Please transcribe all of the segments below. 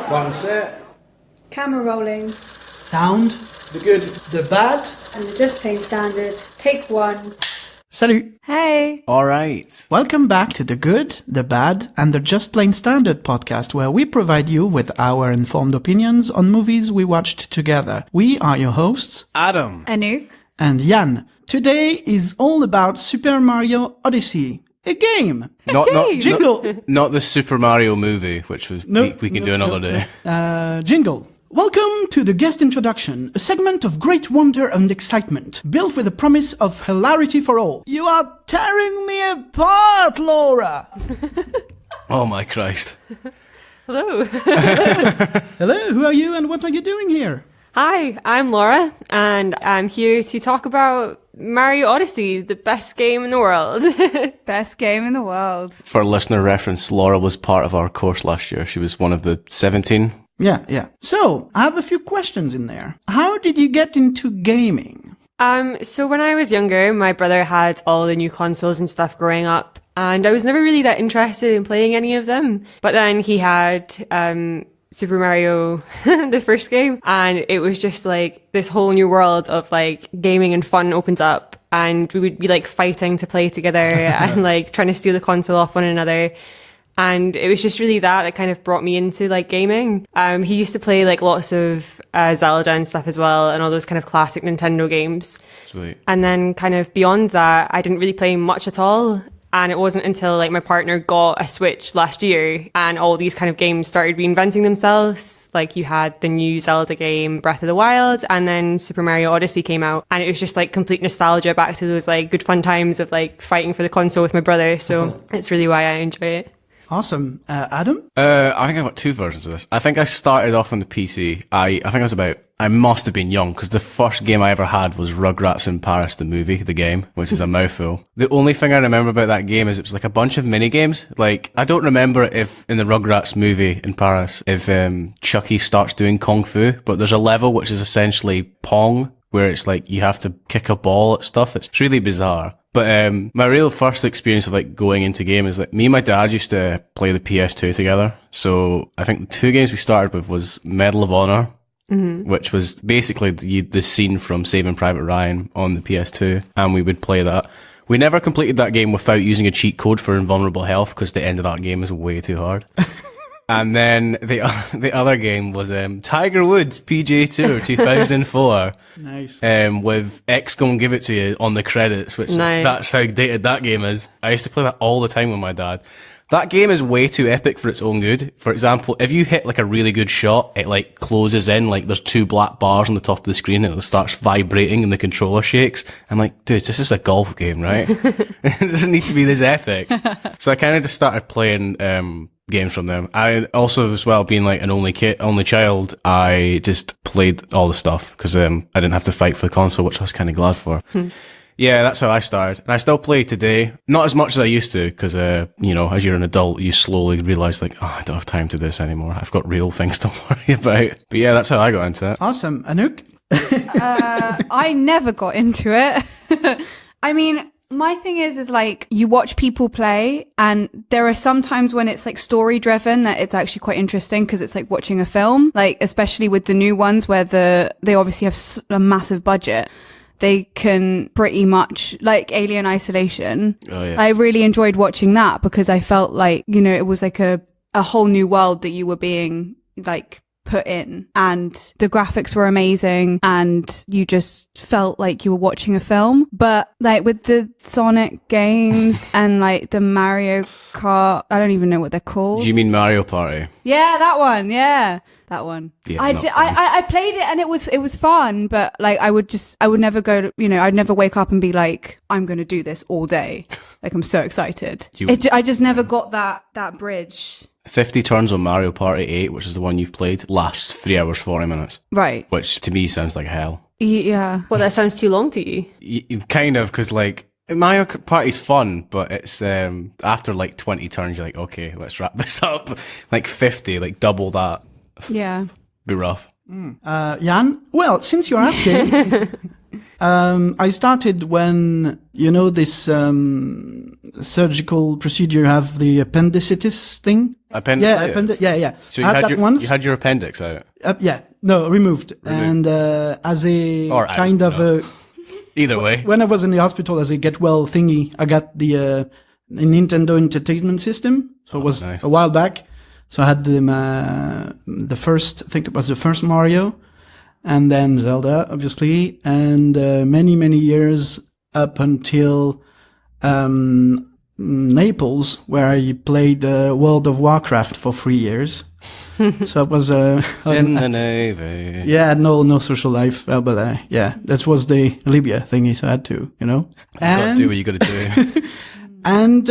One set. Camera rolling. Sound. The good. The bad. And the just plain standard. Take one. Salut. Hey. All right. Welcome back to The Good, The Bad, and the Just Plain Standard podcast, where we provide you with our informed opinions on movies we watched together. We are your hosts, Adam. Anouk. And Yann. Today is all about Super Mario Odyssey, a game. Not Jingle. not the Super Mario movie, which was we can do another day. Jingle. Welcome to the guest introduction, a segment of great wonder and excitement, built with a promise of hilarity for all. You are tearing me apart, Laura! Oh my Christ. Hello. Hello, who are you and what are you doing here? Hi, I'm Laura, and I'm here to talk about Mario Odyssey, the best game in the world. Best game in the world. For listener reference, Laura was part of our course last year. She was one of the 17. Yeah. So, I have a few questions in there. How did you get into gaming? So when I was younger, my brother had all the new consoles and stuff growing up, and I was never really that interested in playing any of them. But then he had Super Mario, the first game, and it was just like this whole new world of like gaming and fun opens up, and we would be like fighting to play together and like trying to steal the console off one another. And it was just really that kind of brought me into like gaming. He used to play like lots of Zelda and stuff as well, and all those kind of classic Nintendo games. Sweet. And then kind of beyond that, I didn't really play much at all. And it wasn't until like my partner got a Switch last year and all these kind of games started reinventing themselves. Like you had the new Zelda game, Breath of the Wild, and then Super Mario Odyssey came out. And it was just like complete nostalgia back to those like good fun times of like fighting for the console with my brother. So it's really why I enjoy it. Awesome. Adam? I think I've got two versions of this. I think I started off on the PC. I must have been young, because the first game I ever had was Rugrats in Paris, the movie, the game, which is a mouthful. The only thing I remember about that game is it was like a bunch of mini games. Like, I don't remember if in the Rugrats movie in Paris, if Chucky starts doing Kung Fu, but there's a level which is essentially Pong, where it's like you have to kick a ball at stuff. It's really bizarre. But my real first experience of like going into game is like me and my dad used to play the PS2 together. So I think the two games we started with was Medal of Honor, which was basically the scene from Saving Private Ryan on the PS2, and we would play that. We never completed that game without using a cheat code for invulnerable health, because the end of that game is way too hard. And then the other game was Tiger Woods PGA Tour 2004. Nice. With X Gonna Give It To You on the credits, which that's how dated that game is. I used to play that all the time with my dad. That game is way too epic for its own good. For example, if you hit like a really good shot, it like closes in, like there's two black bars on the top of the screen and it starts vibrating and the controller shakes. I'm like, dude, this is a golf game, right? It doesn't need to be this epic. So I kind of just started playing games from them. I also, as well, being like an only child, I just played all the stuff because I didn't have to fight for the console, which I was kind of glad for. Yeah, that's how I started. And I still play today. Not as much as I used to, because, you know, as you're an adult, you slowly realise, like, oh, I don't have time to do this anymore. I've got real things to worry about. But yeah, that's how I got into it. Awesome. Anouk? I never got into it. I mean, my thing is like you watch people play, and there are some times when it's like story driven that it's actually quite interesting because it's like watching a film, like especially with the new ones where they obviously have a massive budget. They can pretty much, like Alien Isolation. Oh, yeah. I really enjoyed watching that because I felt like, you know, it was like a whole new world that you were being like put in, and the graphics were amazing and you just felt like you were watching a film. But like with the Sonic games and like the Mario Kart, I don't even know what they're called. Do you mean Mario Party? Yeah, that one. Yeah, that one. Yeah, I played it and it was fun, but like I would never go to, you know, I'd never wake up and be like, I'm going to do this all day. Like I'm so excited. I just never got that bridge. 50 turns on Mario Party 8, which is the one you've played, lasts 3 hours, 40 minutes. Right. Which to me sounds like hell. Yeah. Well, that sounds too long to you. Kind of, because like, Mario Party's fun, but it's, after like 20 turns, you're like, okay, let's wrap this up. Like 50, like double that. Yeah. Be rough. Yann? Well, since you're asking, I started when, this surgical procedure, you have the appendicitis thing. Appendicitis? Yeah. So I had that once. you had your appendix out? No, removed. And as a Or out, kind of no. Either way. when I was in the hospital as a get well thingy, I got the Nintendo Entertainment System. So it was nice. a while back. So I had the first, I think it was the first Mario, and then Zelda, obviously, and many, many years up until Naples, where I played World of Warcraft for 3 years. So it was In the Navy. yeah, no social life, but that was the Libya thingy, so I had to, Gotta do what you gotta do. And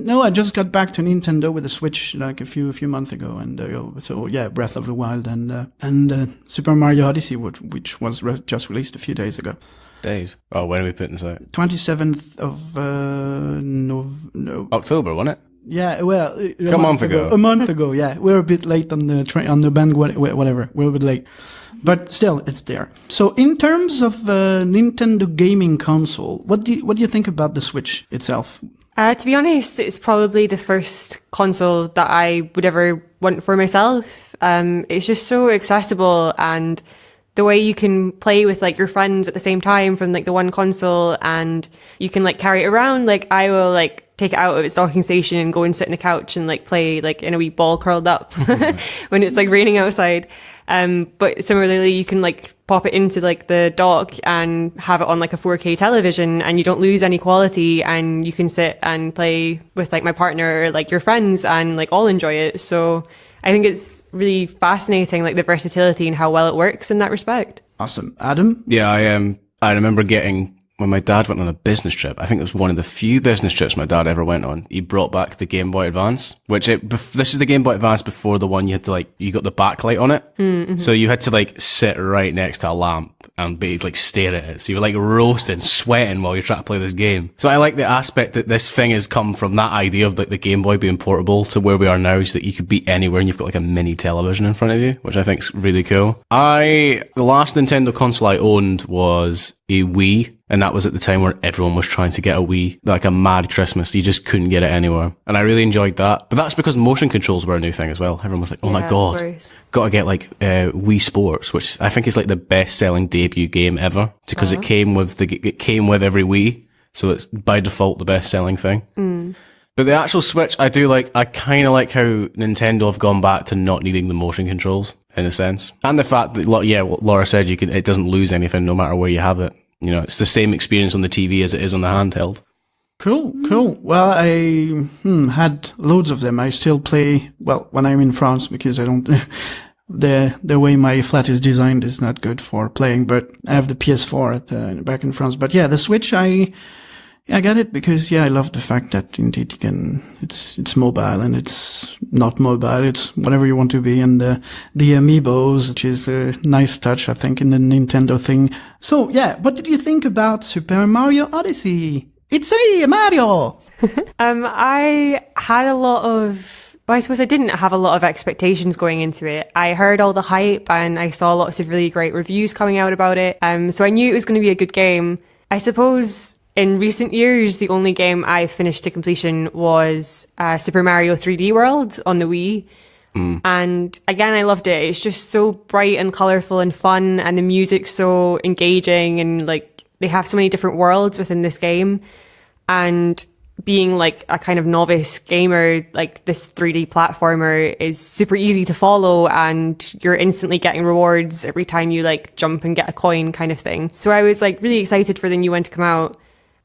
no, I just got back to Nintendo with the Switch like a few months ago, and so yeah, Breath of the Wild and Super Mario Odyssey, which was just released a few days ago. Days. Oh, when are we putting this out? 27th of no. October, wasn't it? Yeah, well, A month ago. A month ago, yeah. We're a bit late on the train, on the band, whatever. We're a bit late. But still, it's there. So in terms of Nintendo gaming console, what do you think about the Switch itself? To be honest, it's probably the first console that I would ever want for myself. It's just so accessible, and the way you can play with like your friends at the same time from like the one console, and you can like carry it around. Like I will like take it out of its docking station and go and sit on the couch and like play like in a wee ball curled up when it's like raining outside. But similarly, you can like pop it into like the dock and have it on like a 4K television, and you don't lose any quality, and you can sit and play with like my partner or like your friends and like all enjoy it. So I think it's really fascinating, like the versatility and how well it works in that respect. Awesome. Adam? Yeah, I remember getting, when my dad went on a business trip, I think it was one of the few business trips my dad ever went on, he brought back the Game Boy Advance, this is the Game Boy Advance before the one you had to like, you got the backlight on it. Mm-hmm. So you had to like sit right next to a lamp and be like stare at it. So you were like roasting, sweating while you're trying to play this game. So I like the aspect that this thing has come from that idea of like the Game Boy being portable to where we are now, so that you could be anywhere and you've got like a mini television in front of you, which I think is really cool. The last Nintendo console I owned was a Wii, and that was at the time where everyone was trying to get a Wii, like a mad Christmas. You just couldn't get it anywhere. And I really enjoyed that. But that's because motion controls were a new thing as well. Everyone was like, oh my God, gotta get like Wii Sports, which I think is like the best selling debut game ever, because it came with every Wii. So it's by default the best selling thing. Mm. But the actual Switch, I kind of like how Nintendo have gone back to not needing the motion controls in a sense. And the fact that, what Laura said, it doesn't lose anything no matter where you have it. It's the same experience on the TV as it is on the handheld. Cool. Well, I had loads of them. I still play, well, when I'm in France, because I don't, the way my flat is designed is not good for playing, but I have the PS4 back in France. But yeah, the Switch, I got it because, I love the fact that indeed it's mobile, and it's not mobile, it's whatever you want to be, and the amiibos, which is a nice touch, I think, in the Nintendo thing. So what did you think about Super Mario Odyssey? It's me, Mario! I had I suppose I didn't have a lot of expectations going into it. I heard all the hype and I saw lots of really great reviews coming out about it. So I knew it was going to be a good game. I suppose in recent years, the only game I finished to completion was Super Mario 3D World on the Wii. And again, I loved it. It's just so bright and colourful and fun, and the music's so engaging, and like they have so many different worlds within this game. And being like a kind of novice gamer, like this 3D platformer is super easy to follow, and you're instantly getting rewards every time you like jump and get a coin kind of thing. So I was like really excited for the new one to come out.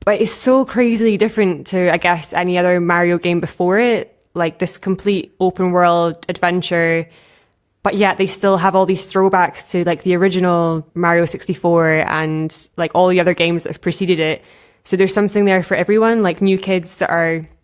But it's so crazily different to, I guess, any other Mario game before it. Like this complete open world adventure. But yet they still have all these throwbacks to like the original Mario 64 and like all the other games that have preceded it. So there's something there for everyone. Like new kids that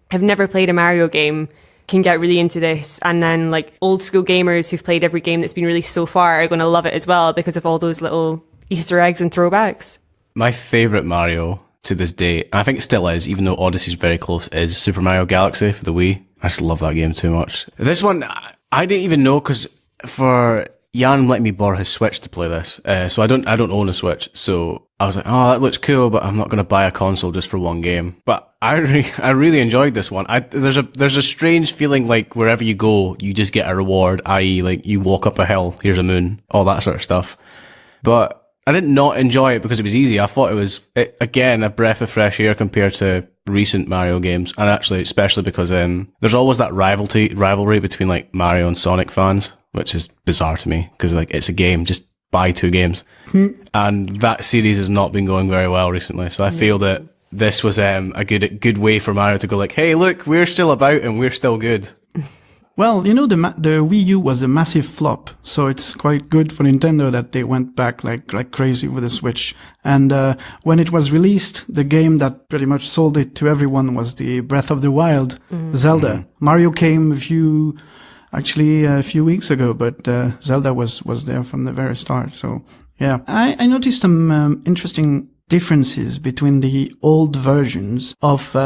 have never played a Mario game can get really into this. And then like old school gamers who've played every game that's been released so far are going to love it as well because of all those little Easter eggs and throwbacks. My favourite Mario to this day, and I think it still is, even though Odyssey's very close, is Super Mario Galaxy for the Wii. I just love that game too much. This one, I didn't even know, because for Yann let me borrow his Switch to play this. So I don't own a Switch. So I was like, oh, that looks cool, but I'm not going to buy a console just for one game. But I really enjoyed this one. There's a strange feeling like wherever you go, you just get a reward, i.e. like you walk up a hill, here's a moon, all that sort of stuff. But I did not enjoy it because it was easy. I thought it was, again, a breath of fresh air compared to recent Mario games. And actually, especially because there's always that rivalry between like Mario and Sonic fans, which is bizarre to me because like it's a game, just buy 2 games. And that series has not been going very well recently. So I feel that this was a good way for Mario to go like, hey, look, we're still about and we're still good. Well, you know, the Wii U was a massive flop, so it's quite good for Nintendo that they went back like crazy with the Switch. And when it was released, the game that pretty much sold it to everyone was the Breath of the Wild, Zelda. Mario came a few weeks ago, but Zelda was there from the very start. So yeah, I noticed some interesting differences between the old versions of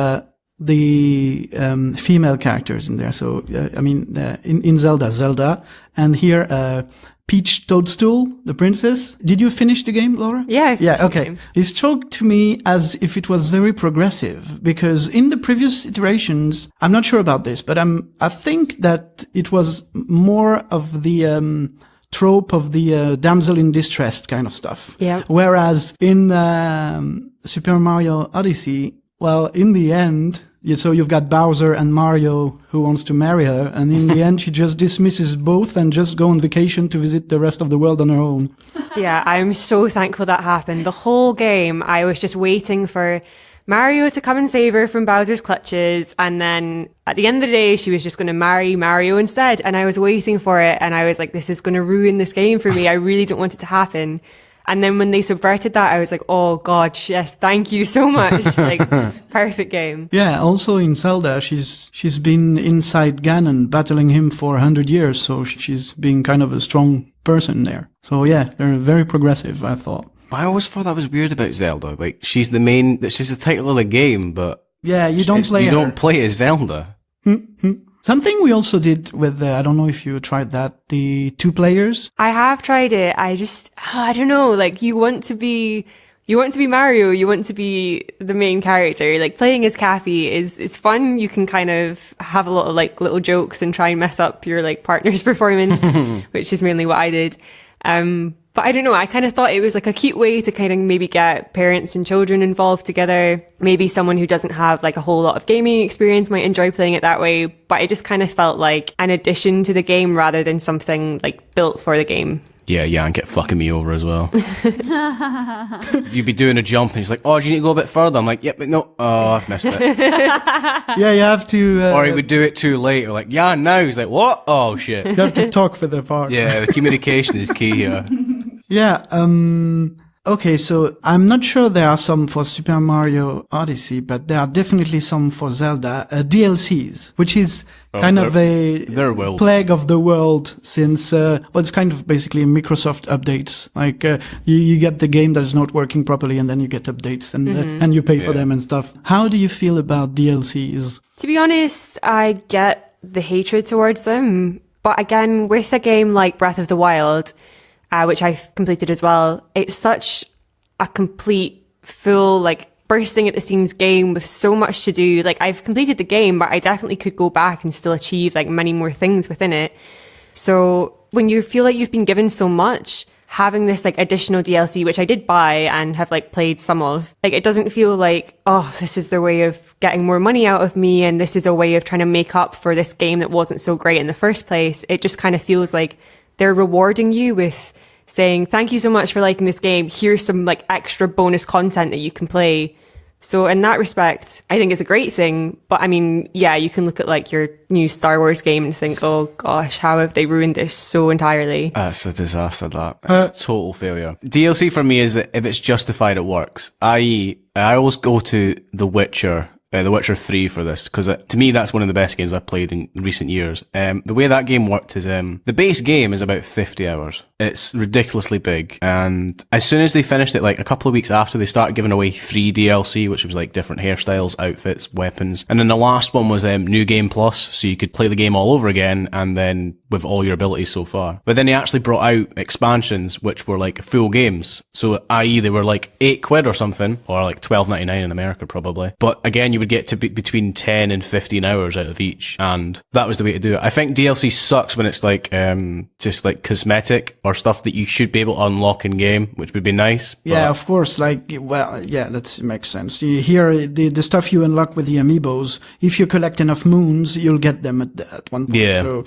the female characters in there. So in Zelda, and here Peach Toadstool, the princess. Did you finish the game, Laura? Yeah. Okay. It struck to me as if it was very progressive because in the previous iterations, I'm not sure about this, but I think that it was more of the trope of the damsel in distress kind of stuff. Yeah. Whereas in Super Mario Odyssey, well, in the end, so you've got Bowser and Mario who wants to marry her, and in the end she just dismisses both and just go on vacation to visit the rest of the world on her own. Yeah, I'm so thankful that happened. The whole game, I was just waiting for Mario to come and save her from Bowser's clutches, and then at the end of the day, she was just going to marry Mario instead, and I was waiting for it, and I was like, this is going to ruin this game for me. I really don't want it to happen. And then when they subverted that, I was like, oh God, yes, thank you so much. Like, perfect game. Yeah, also in Zelda, she's been inside Ganon battling him for 100 years, so she's being kind of a strong person there. So yeah, they're very progressive, I thought. I always thought that was weird about Zelda. Like, she's the title of the game, but yeah, you don't play as Zelda. Something we also did with, I don't know if you tried that, the 2 players. I have tried it. I don't know, like you want to be Mario, you want to be the main character. Like playing as Cappy is fun. You can kind of have a lot of like little jokes and try and mess up your like partner's performance, which is mainly what I did. But I don't know, I kind of thought it was like a cute way to kind of maybe get parents and children involved together. Maybe someone who doesn't have like a whole lot of gaming experience might enjoy playing it that way. But it just kind of felt like an addition to the game rather than something like built for the game. Yeah, Yann kept fucking me over as well. You'd be doing a jump and he's like, oh, do you need to go a bit further? I'm like, yep, but no. Oh, I've missed it. Yeah, you have to... or he would do it too late. Or like, Yann, now. He's like, what? Oh, shit. You have to talk for the part. Yeah, the communication is key here. Yeah, okay, so I'm not sure there are some for Super Mario Odyssey, but there are definitely some for Zelda, DLCs, which is kind of a plague of the world since, it's kind of basically Microsoft updates. Like, you get the game that is not working properly and then you get updates and you pay for them and stuff. How do you feel about DLCs? To be honest, I get the hatred towards them. But again, with a game like Breath of the Wild, which I've completed as well, it's such a complete, full, like, bursting at the seams game with so much to do. Like, I've completed the game, but I definitely could go back and still achieve, like, many more things within it. So when you feel like you've been given so much, having this, like, additional DLC, which I did buy and have, like, played some of, like, it doesn't feel like, oh, this is their way of getting more money out of me and this is a way of trying to make up for this game that wasn't so great in the first place. It just kind of feels like they're rewarding you with saying, thank you so much for liking this game. Here's some like extra bonus content that you can play. So in that respect, I think it's a great thing. But I mean, yeah, you can look at like your new Star Wars game and think, oh gosh, how have they ruined this so entirely? That's a disaster, that. Total failure. DLC for me is that if it's justified, it works. I always go to The Witcher The Witcher 3 for this, because to me that's one of the best games I've played in recent years. The way that game worked is the base game is about 50 hours. It's ridiculously big, and as soon as they finished it, like a couple of weeks after, they started giving away 3 DLC, which was like different hairstyles, outfits, weapons, and then the last one was New Game Plus, so you could play the game all over again, and then with all your abilities so far. But then they actually brought out expansions, which were like full games, so i.e. they were like £8 or something, or like $12.99 in America probably. But again, you would get to be between 10 and 15 hours out of each, and that was the way to do it. I think DLC sucks when it's like just like cosmetic or stuff that you should be able to unlock in game, which would be nice. Yeah, of course. Like, well, yeah, that makes sense. Here, the stuff you unlock with the amiibos, if you collect enough moons, you'll get them at one point. Yeah. So,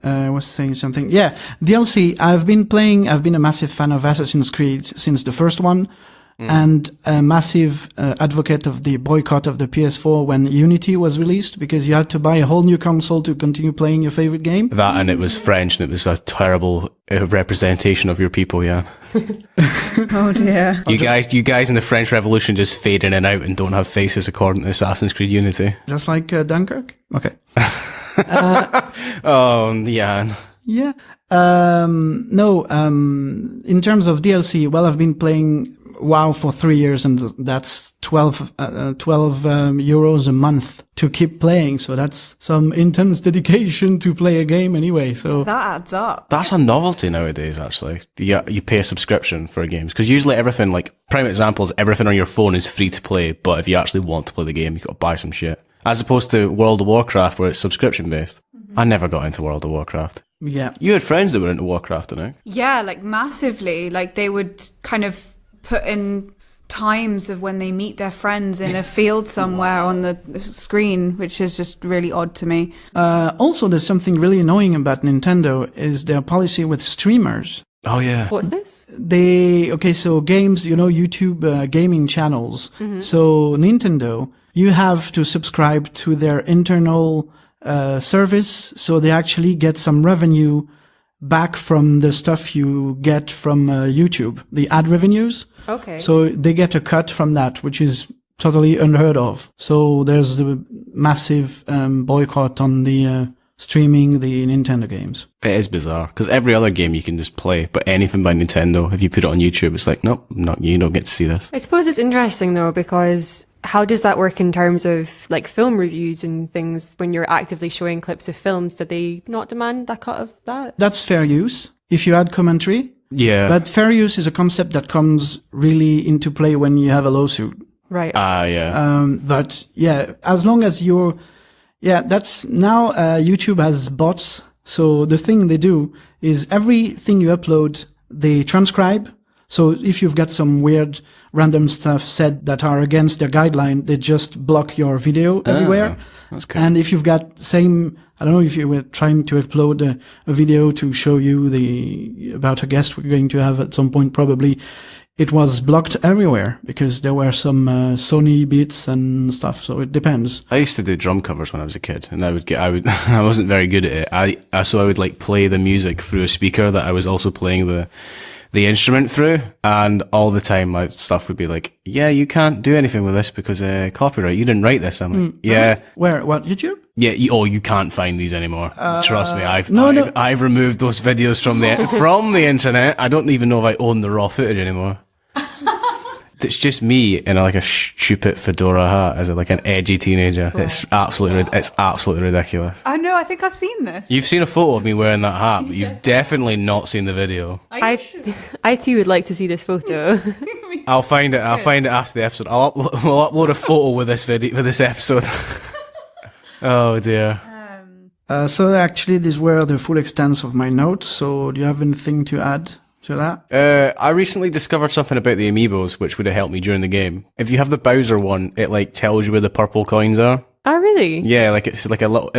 I was saying something. Yeah, DLC. I've been a massive fan of Assassin's Creed since the first one. And a massive advocate of the boycott of the PS4 when Unity was released, because you had to buy a whole new console to continue playing your favorite game. That, and it was French, and it was a terrible representation of your people, yeah. Oh dear. You guys in the French Revolution just fade in and out and don't have faces according to Assassin's Creed Unity. Just like Dunkirk? Okay. Oh, Yann. Yeah. No, in terms of DLC, well, I've been playing WoW for 3 years, and that's 12 euros a month to keep playing. So that's some intense dedication to play a game anyway. So That adds up. That's a novelty nowadays, actually. You pay a subscription for games. Because usually everything, like, prime examples, everything on your phone is free to play. But if you actually want to play the game, you've got to buy some shit. As opposed to World of Warcraft, where it's subscription based. I never got into World of Warcraft. yeah. You had friends that were into Warcraft, Anouk. Yeah, like massively. Like they would kind of put in times of when they meet their friends in a field somewhere on the screen, which is just really odd to me. Also, there's something really annoying about Nintendo is their policy with streamers. Oh, yeah. What's this? So games, YouTube gaming channels. So Nintendo, you have to subscribe to their internal service, so they actually get some revenue back from the stuff you get from YouTube, the ad revenues. Okay. So they get a cut from that, which is totally unheard of. So there's the massive boycott on the streaming the Nintendo games. It is bizarre, because every other game you can just play, but anything by Nintendo, if you put it on YouTube, it's like, nope, you don't get to see this. I suppose it's interesting though, because how does that work in terms of like film reviews and things when you're actively showing clips of films? Did they not demand that cut of that? That's fair use if you add commentary. Yeah. But fair use is a concept that comes really into play when you have a lawsuit. Right. Yeah. But yeah, as long as that's now YouTube has bots. So the thing they do is everything you upload, they transcribe. So if you've got some weird random stuff said that are against their guideline, they just block your video everywhere. That's cool. And if you've got I don't know if you were trying to upload a video to show you about a guest we're going to have at some point, probably it was blocked everywhere because there were some Sony beats and stuff. So it depends. I used to do drum covers when I was a kid, and I wasn't very good at it. So I would like play the music through a speaker that I was also playing the instrument through, and all the time my stuff would be like, yeah, you can't do anything with this because copyright, you didn't write this. I'm like, yeah. Where? What? YouTube? Yeah, you can't find these anymore. Trust me, I've removed those videos from the internet. I don't even know if I own the raw footage anymore. It's just me in like a stupid fedora hat as like an edgy teenager. It's absolutely ridiculous. I know, I think I've seen this. You've seen a photo of me wearing that hat, but you've definitely not seen the video. I too would like to see this photo. I'll find it after the episode. We'll upload a photo with this episode. Oh dear. So actually, these were the full extents of my notes. So do you have anything to add to that? I recently discovered something about the amiibos, which would have helped me during the game. If you have the Bowser one, it like tells you where the purple coins are. Oh, really? Yeah, like it's like a little,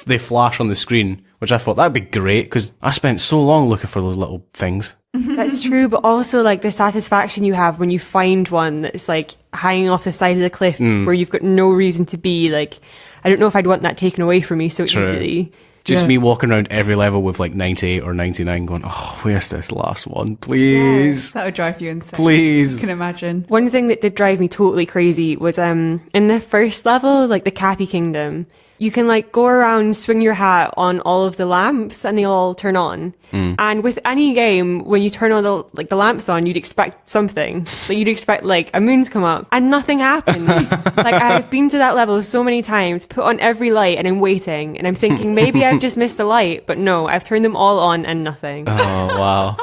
they flash on the screen, which I thought that'd be great because I spent so long looking for those little things. That's true, but also like the satisfaction you have when you find one that's like hanging off the side of the cliff where you've got no reason to be. Like, I don't know if I'd want that taken away from me so easily. Just me walking around every level with like 98 or 99 going, oh, where's this last one? Please. That would drive you insane. Please. I can imagine. One thing that did drive me totally crazy was in the first level, like the Cappy Kingdom, you can like go around, swing your hat on all of the lamps and they all turn on. And with any game, when you turn all the lamps on, you'd expect something. Like you'd expect like a moon to come up and nothing happens. Like I've been to that level so many times, put on every light and I'm waiting and I'm thinking maybe I've just missed a light, but no, I've turned them all on and nothing. Oh, wow.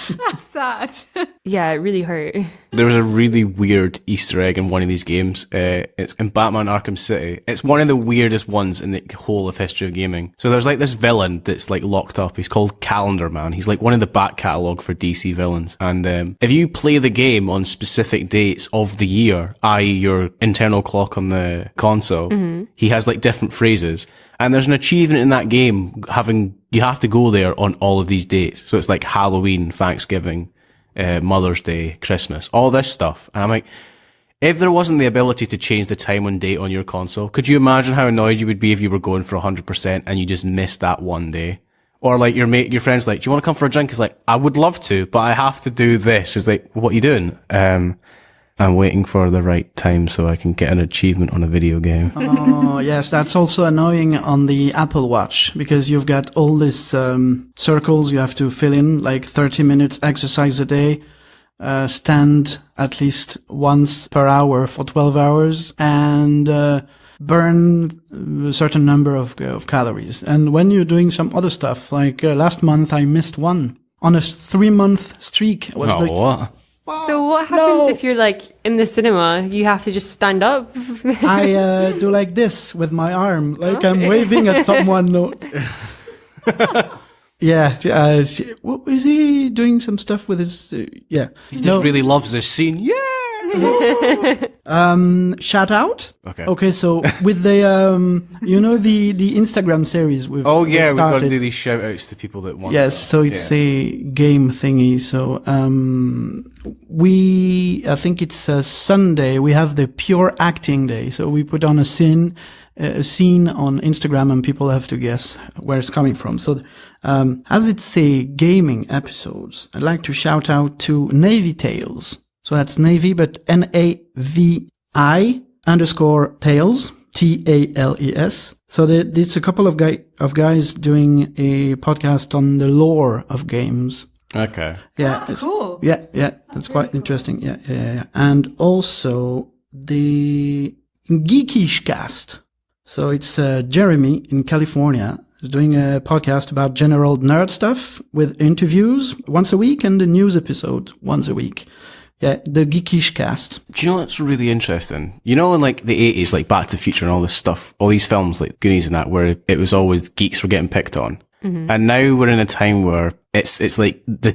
That's sad. Yeah, it really hurt. There was a really weird Easter egg in one of these games. It's in Batman Arkham City. It's one of the weirdest ones in the whole of history of gaming. So there's like this villain that's like locked up. He's called Calendar Man. He's like one of the back catalogue for DC villains. And if you play the game on specific dates of the year, i.e. your internal clock on the console, he has like different phrases. And there's an achievement in that game you have to go there on all of these dates. So it's like Halloween, Thanksgiving, Mother's Day, Christmas, all this stuff. And I'm like, if there wasn't the ability to change the time and date on your console, could you imagine how annoyed you would be if you were going for 100% and you just missed that one day? Or like your friend's like, do you want to come for a drink? It's like, I would love to, but I have to do this. It's like, what are you doing? I'm waiting for the right time so I can get an achievement on a video game. Oh, yes, that's also annoying on the Apple Watch because you've got all these circles you have to fill in, like 30 minutes exercise a day, stand at least once per hour for 12 hours, and burn a certain number of calories. And when you're doing some other stuff, like last month I missed one on a 3-month streak. I was like, what? So what happens if you're like in the cinema? You have to just stand up? I do like this with my arm, like I'm waving at someone. No. Yeah. Is he doing some stuff with his? Yeah. He just really loves this scene. Yeah. Shout out. Okay. So with the the Instagram series we've we've got started. to do these shout outs to people that want. Yes, so it's a game thingy. So I think it's Sunday. We have the pure acting day. So we put on a scene on Instagram, and people have to guess where it's coming from. So as it's a gaming episodes, I'd like to shout out to Navy Tales. So that's Navy, but NAVI_Tales, TALES. So it's a couple of guys doing a podcast on the lore of games. Okay. Yeah, that's cool. Yeah, that's quite interesting. Yeah. And also the Geekish Cast. So it's Jeremy in California is doing a podcast about general nerd stuff with interviews once a week and a news episode once a week. Yeah, the Geekish Cast. Do you know what's really interesting? You know, in like the 80s, like Back to the Future and all this stuff, all these films like Goonies and that, where it was always geeks were getting picked on. Mm-hmm. And now we're in a time where it's like I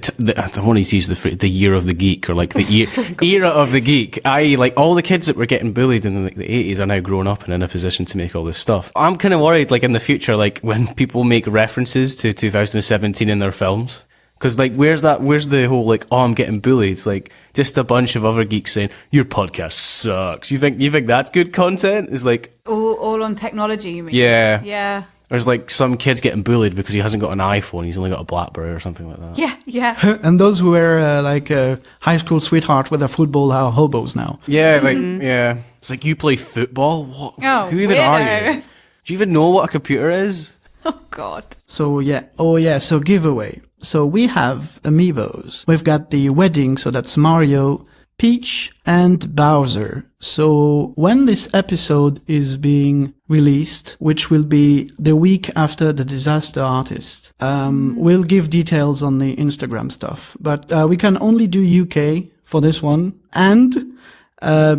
don't want to use the phrase, the year of the geek, or like the era of the geek. Like all the kids that were getting bullied in like the 80s are now grown up and in a position to make all this stuff. I'm kind of worried, like in the future, like when people make references to 2017 in their films. Cause like, where's the whole like, oh, I'm getting bullied? It's like just a bunch of other geeks saying, your podcast sucks. You think that's good content? It's like. All on technology, you mean? Yeah. Yeah. There's like some kids getting bullied because he hasn't got an iPhone. He's only got a BlackBerry or something like that. Yeah. And those who were like a high school sweetheart with a football are hobos now. Yeah, like, yeah. It's like, you play football? What? Oh, who even are you? Do you even know what a computer is? Oh, God. So, yeah. Oh, yeah. So, giveaway. So, we have amiibos. We've got the wedding. So, that's Mario, Peach, and Bowser. So, when this episode is being released, which will be the week after the Disaster Artist, we'll give details on the Instagram stuff. But we can only do UK for this one. And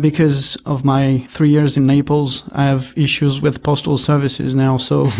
because of my 3 years in Naples, I have issues with postal services now. So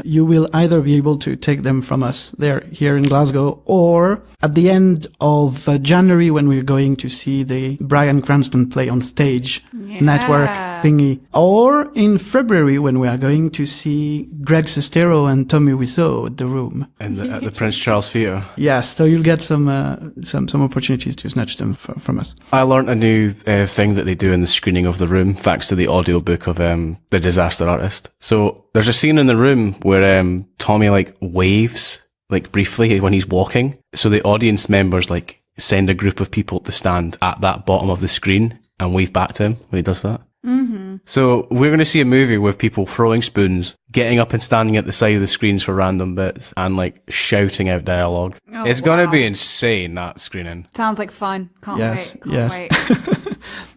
you will either be able to take them from us here in Glasgow, or at the end of January when we're going to see the Bryan Cranston play on stage network. thingy. Or in February when we are going to see Greg Sestero and Tommy Wiseau at the Room. And at the Prince Charles Theatre. Yes, so you'll get some opportunities to snatch them from us. I learnt a new thing that they do in the screening of The Room, thanks to the audiobook of The Disaster Artist. So there's a scene in The Room where Tommy like waves like briefly when he's walking. So the audience members like send a group of people to stand at that bottom of the screen and wave back to him when he does that. Mm-hmm. So we're going to see a movie with people throwing spoons, getting up and standing at the side of the screens for random bits, and like shouting out dialogue. Oh, it's going to be insane, that screening. Sounds like fun. Can't Yes, wait. Can't yes.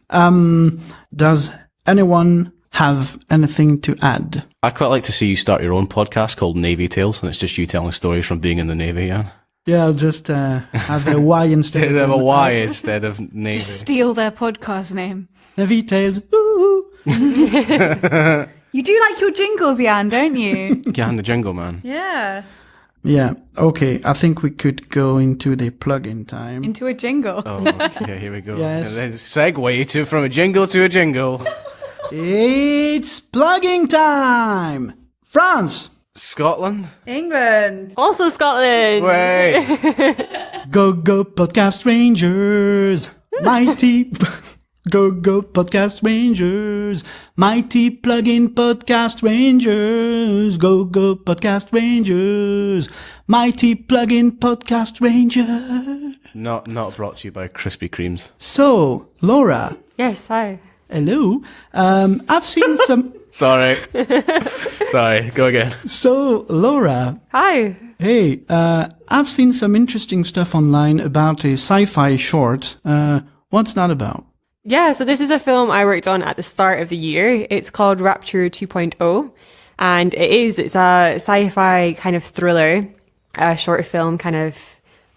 wait. Does anyone have anything to add? I'd quite like to see you start your own podcast called Navy Tales, and it's just you telling stories from being in the Navy, yeah? Yeah, I'll just have a Y instead Instead of a Y instead of Navy. Just steal their podcast name. Navy Tales. Ooh. You do like your jingles, Yann, don't you? Yann the Jingle Man. Yeah. Yeah, okay. I think we could go into the plug-in time. Into a jingle. Oh, okay, here we go. Yes. And then segue from a jingle to a jingle. It's plug-in time! France! Scotland? England. Also Scotland. Wait. Go, go, Podcast Rangers! Mighty... Go, go, Podcast Rangers! Mighty plug-in Podcast Rangers! Go, go, Podcast Rangers! Mighty plug-in Podcast Rangers! Not brought to you by Krispy Kremes. So, Laura... Yes, hi. Hello. I've seen some... Sorry. Sorry, go again. So, Laura... Hi. Hey, I've seen some interesting stuff online about a sci-fi short. What's that about? Yeah, so this is a film I worked on at the start of the year. It's called Rapture 2.0, and it's a sci-fi kind of thriller, a short film, kind of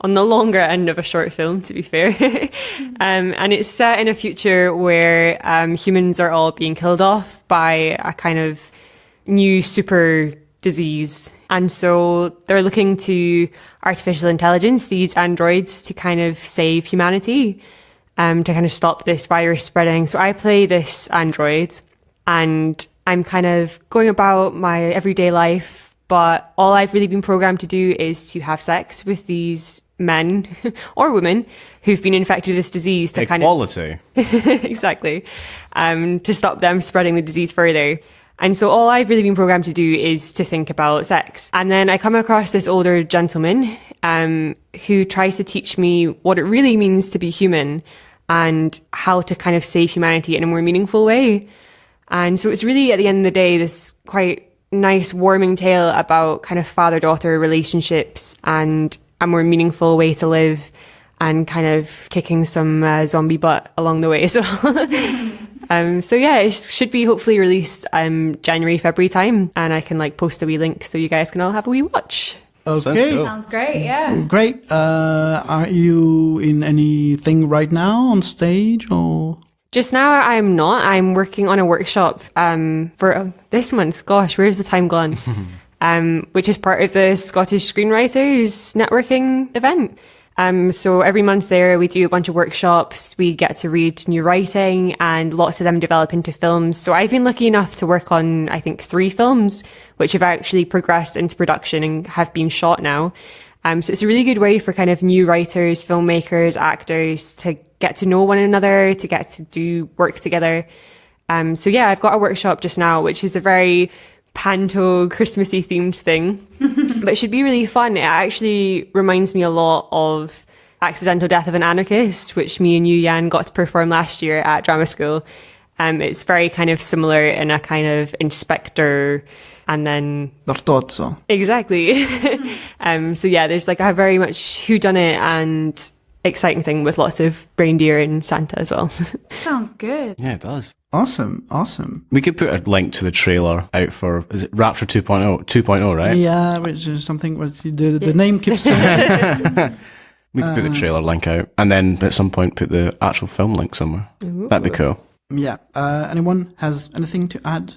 on the longer end of a short film, to be fair. And it's set in a future where humans are all being killed off by a kind of new super disease. And so they're looking to artificial intelligence, these androids, to kind of save humanity. To kind of stop this virus spreading. So I play this android and I'm kind of going about my everyday life, but all I've really been programmed to do is to have sex with these men or women who've been infected with this disease to Equality. exactly, to stop them spreading the disease further. And so all I've really been programmed to do is to think about sex. And then I come across this older gentleman who tries to teach me what it really means to be human and how to kind of save humanity in a more meaningful way. And so it's really, at the end of the day, this quite nice, warming tale about kind of father-daughter relationships and a more meaningful way to live and kind of kicking some zombie butt along the way as well. So yeah, it should be hopefully released January, February time, and I can like post a wee link so you guys can all have a wee watch. Okay. Cool. Sounds great, yeah. Great. Are you in anything right now on stage or? Just now, I'm not. I'm working on a workshop for this month. Gosh, where's the time gone? Which is part of the Scottish Screenwriters Networking event. So every month there, we do a bunch of workshops. We get to read new writing and lots of them develop into films. So I've been lucky enough to work on, I think, 3 films, which have actually progressed into production and have been shot now. So it's a really good way for kind of new writers, filmmakers, actors to get to know one another, to get to do work together. So yeah, I've got a workshop just now, which is a very panto Christmassy themed thing, but it should be really fun. It actually reminds me a lot of Accidental Death of an Anarchist, which me and you, Yann, got to perform last year at drama school. It's very kind of similar in a kind of inspector and then... L'ortozzo. Exactly. So yeah, there's like a very much whodunit and exciting thing with lots of reindeer and Santa as well. Sounds good. Yeah, it does. Awesome. We could put a link to the trailer out for, is it Rapture 2.0? 2.0, right? Yeah, which is something where the name keeps changing. We could put the trailer link out and then at some point put the actual film link somewhere. Ooh. That'd be cool. Yeah. Anyone has anything to add?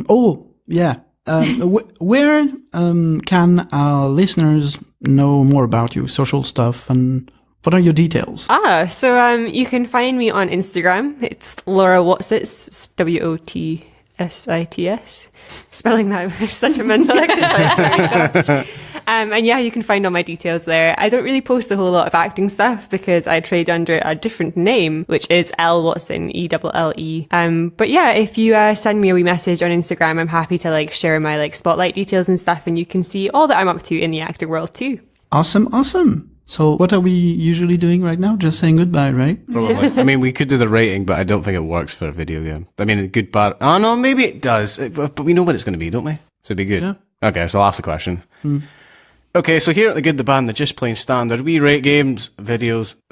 Oh, yeah. Where can our listeners know more about you? Social stuff and What are your details? So you can find me on Instagram. It's Laura Watsits, WOTSITS. Spelling that was such a mental exercise. And yeah, you can find all my details there. I don't really post a whole lot of acting stuff because I trade under a different name, which is Elle Watson, ELLE. But yeah, if you send me a wee message on Instagram, I'm happy to like share my like spotlight details and stuff, and you can see all that I'm up to in the acting world too. Awesome. So what are we usually doing right now? Just saying goodbye, right? Probably. I mean, we could do the rating, but I don't think it works for a video game. I mean, good, bad. Oh, no, maybe it does. But we know what it's going to be, don't we? So it'd be good. Yeah. Okay, so I'll ask the question. Okay, so here at The Good, the Bad, and the Just Plain Standard, we rate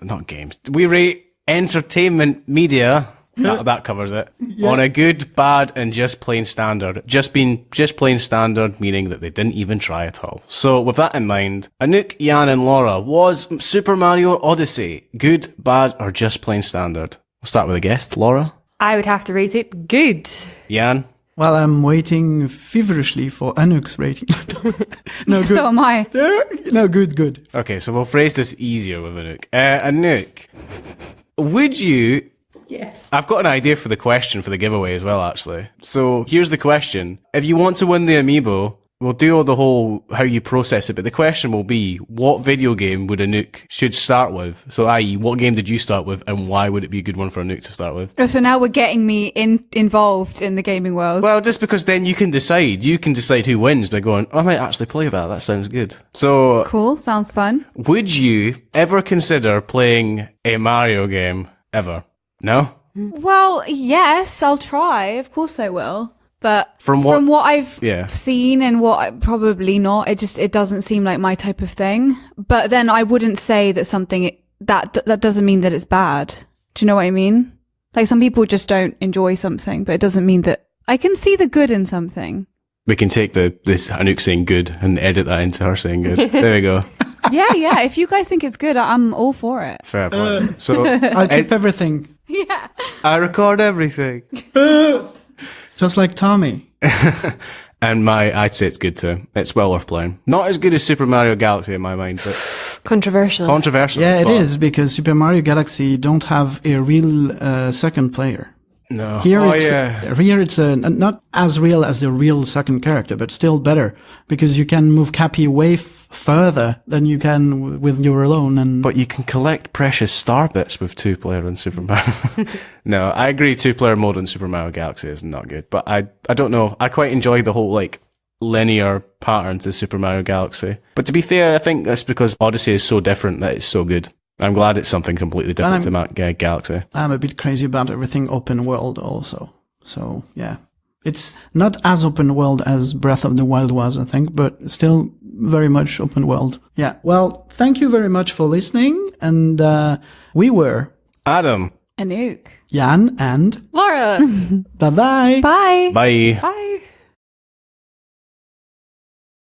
not games. We rate entertainment media. That covers it. Yeah. On a good, bad, and just plain standard. Just plain standard, meaning that they didn't even try at all. So with that in mind, Anouk, Yann, and Laura, was Super Mario Odyssey good, bad, or just plain standard? We'll start with a guest, Laura. I would have to rate it good. Yann? Well, I'm waiting feverishly for Anouk's rating. No, good. So am I. No, good. Okay, so we'll phrase this easier with Anouk. Anouk, would you... Yes. I've got an idea for the question for the giveaway as well, actually. So here's the question. If you want to win the amiibo, we'll do all the whole how you process it, but the question will be, what video game would Anouk should start with? So i.e., what game did you start with, and why would it be a good one for Anouk to start with? Oh, so now we're getting me involved in the gaming world. Well, just because then you can decide. You can decide who wins by going, I might actually play that. That sounds good. So... Cool, sounds fun. Would you ever consider playing a Mario game ever? No? Well, yes, I'll try. Of course I will. But From what I've seen and probably not, it doesn't seem like my type of thing. But then I wouldn't say that something that doesn't mean that it's bad. Do you know what I mean? Like some people just don't enjoy something, but it doesn't mean that I can see the good in something. We can take this Anouk saying good and edit that into her saying good. There we go. Yeah. If you guys think it's good, I'm all for it. Fair point. So I'll keep everything. Yeah. I record everything. Just like Tommy. And I'd say it's good too. It's well worth playing. Not as good as Super Mario Galaxy in my mind, but Controversial. Yeah, it is, because Super Mario Galaxy don't have a real second player. No. Here it's not as real as the real second character, but still better, because you can move Cappy way further than you can with your alone. But you can collect precious star bits with two-player in Super Mario. No, I agree. Two-player mode in Super Mario Galaxy is not good, but I don't know. I quite enjoy the whole like linear pattern to Super Mario Galaxy. But to be fair, I think that's because Odyssey is so different that it's so good. I'm glad it's something completely different to Galaxy. I'm a bit crazy about everything open world also. So, yeah. It's not as open world as Breath of the Wild was, I think, but still very much open world. Yeah. Well, thank you very much for listening. And we were Adam, Anouk, Yann, and Laura. bye-bye. Bye. Bye. Bye.